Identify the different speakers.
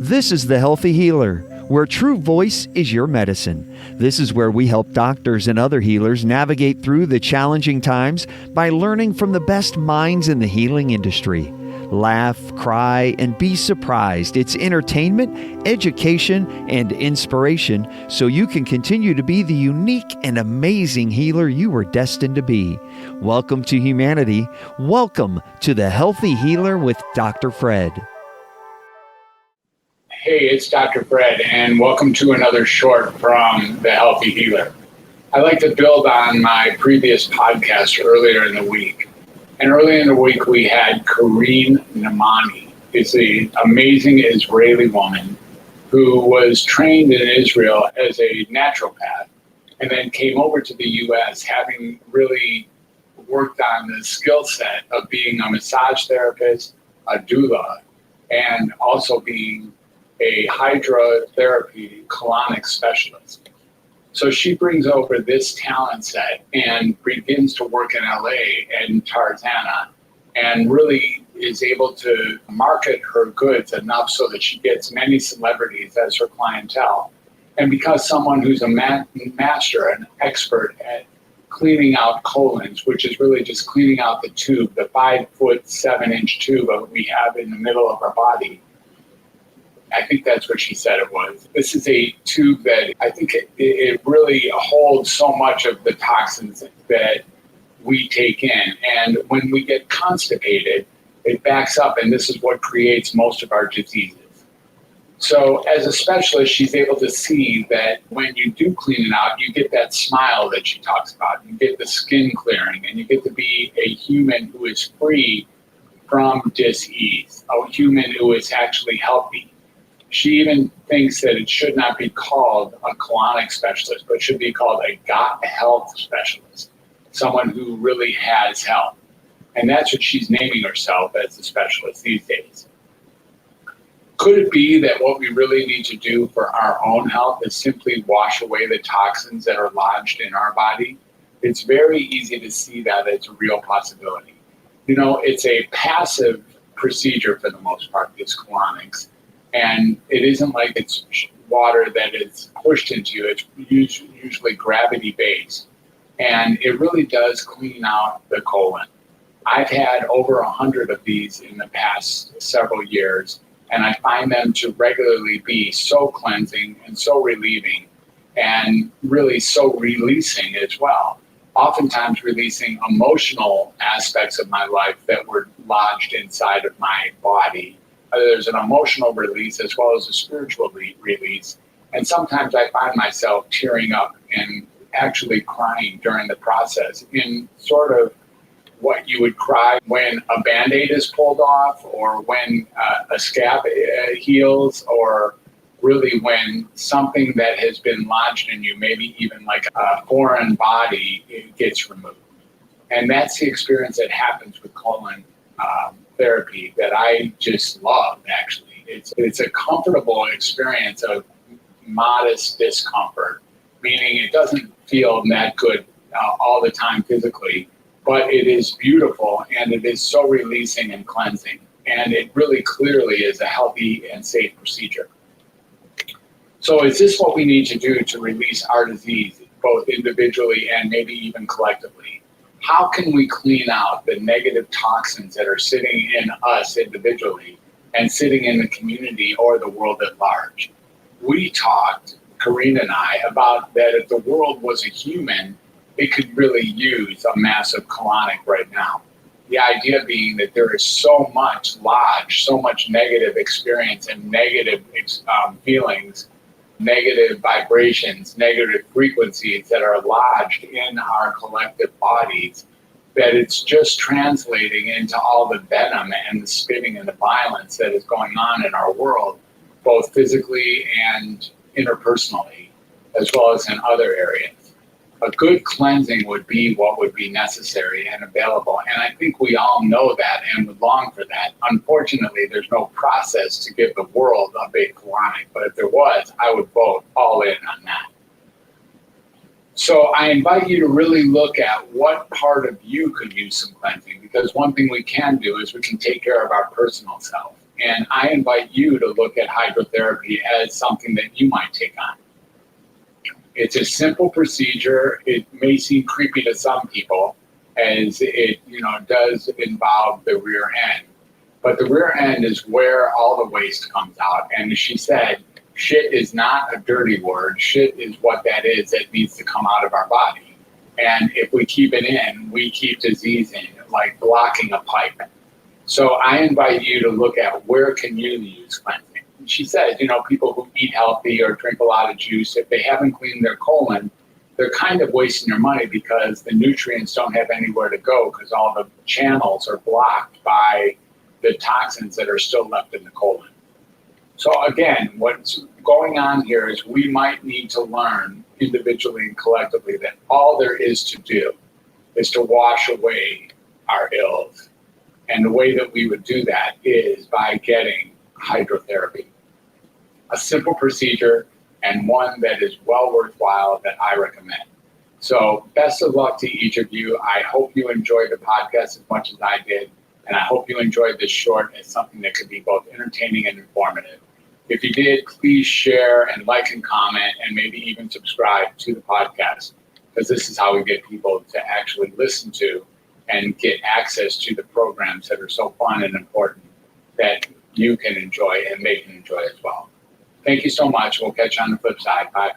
Speaker 1: This is The Healthy Healer, where true voice is your medicine. This is where we help doctors and other healers navigate through the challenging times by learning from the best minds in the healing industry. Laugh, cry, and be surprised. It's entertainment, education, and inspiration so you can continue to be the unique and amazing healer you were destined to be. Welcome to humanity. Welcome to The Healthy Healer with Dr. Fred.
Speaker 2: Hey, it's Dr. Fred, and welcome to another short from The Healthy Healer. I'd like to build on my previous podcast earlier in the week. And earlier in the week, we had Karin Nahmani. It's an amazing Israeli woman who was trained in Israel as a naturopath and then came over to the U.S. having really worked on the skill set of being a massage therapist, a doula, and also being a hydrotherapy colonic specialist. So she brings over this talent set and begins to work in LA and Tarzana and really is able to market her goods enough so that she gets many celebrities as her clientele. And because someone who's a master, an expert at cleaning out colons, which is really just cleaning out the tube, the 5'7" tube that we have in the middle of our body. I think that's what she said it was. This is a tube that I think it really holds so much of the toxins that we take in. And when we get constipated, it backs up, and this is what creates most of our diseases. So as a specialist, she's able to see that when you do clean it out, you get that smile that she talks about. You get the skin clearing, and you get to be a human who is free from dis-ease, a human who is actually healthy. She even thinks that it should not be called a colonic specialist, but should be called a gut health specialist, someone who really has health. And that's what she's naming herself as a specialist these days. Could it be that what we really need to do for our own health is simply wash away the toxins that are lodged in our body? It's very easy to see that as a real possibility. You know, it's a passive procedure for the most part, this colonics. And it isn't like it's water that is pushed into you. It's usually gravity-based. And it really does clean out the colon. I've had over 100 of these in the past several years, and I find them to regularly be so cleansing and so relieving and really so releasing as well. Oftentimes releasing emotional aspects of my life that were lodged inside of my body. There's an emotional release as well as a spiritual release. And sometimes I find myself tearing up and actually crying during the process in sort of what you would cry when a Band-Aid is pulled off, or when a scab heals, or really when something that has been lodged in you, maybe even like a foreign body, it gets removed. And that's the experience that happens with colon therapy that I just love, actually. It's a comfortable experience of modest discomfort, meaning it doesn't feel that good all the time physically, but it is beautiful and it is so releasing and cleansing. And it really clearly is a healthy and safe procedure. So is this what we need to do to release our disease, both individually and maybe even collectively? How can we clean out the negative toxins that are sitting in us individually and sitting in the community or the world at large? We talked, Karin and I, about that if the world was a human, it could really use a massive colonic right now. The idea being that there is so much lodged, so much negative experience and negative feelings, negative vibrations, negative frequencies that are lodged in our collective bodies, that it's just translating into all the venom and the spitting and the violence that is going on in our world, both physically and interpersonally, as well as in other areas. A good cleansing would be what would be necessary and available. And I think we all know that and would long for that. Unfortunately, there's no process to give the world a big colonic, but if there was, I would vote all in on that. So I invite you to really look at what part of you could use some cleansing, because one thing we can do is we can take care of our personal self. And I invite you to look at hydrotherapy as something that you might take on. It's a simple procedure. It may seem creepy to some people, as it does involve the rear end. But the rear end is where all the waste comes out. And as she said, shit is not a dirty word. Shit is what that is that needs to come out of our body. And if we keep it in, we keep disease in, like blocking a pipe. So I invite you to look at where can you use cleansing. She said, people who eat healthy or drink a lot of juice, if they haven't cleaned their colon, they're kind of wasting their money because the nutrients don't have anywhere to go because all the channels are blocked by the toxins that are still left in the colon. So again, what's going on here is we might need to learn individually and collectively that all there is to do is to wash away our ills. And the way that we would do that is by getting hydrotherapy. A simple procedure and one that is well worthwhile that I recommend. So best of luck to each of you. I hope you enjoyed the podcast as much as I did. And I hope you enjoyed this short as something that could be both entertaining and informative. If you did, please share and like and comment and maybe even subscribe to the podcast, because this is how we get people to actually listen to and get access to the programs that are so fun and important that you can enjoy and they can enjoy as well. Thank you so much. We'll catch you on the flip side. Bye.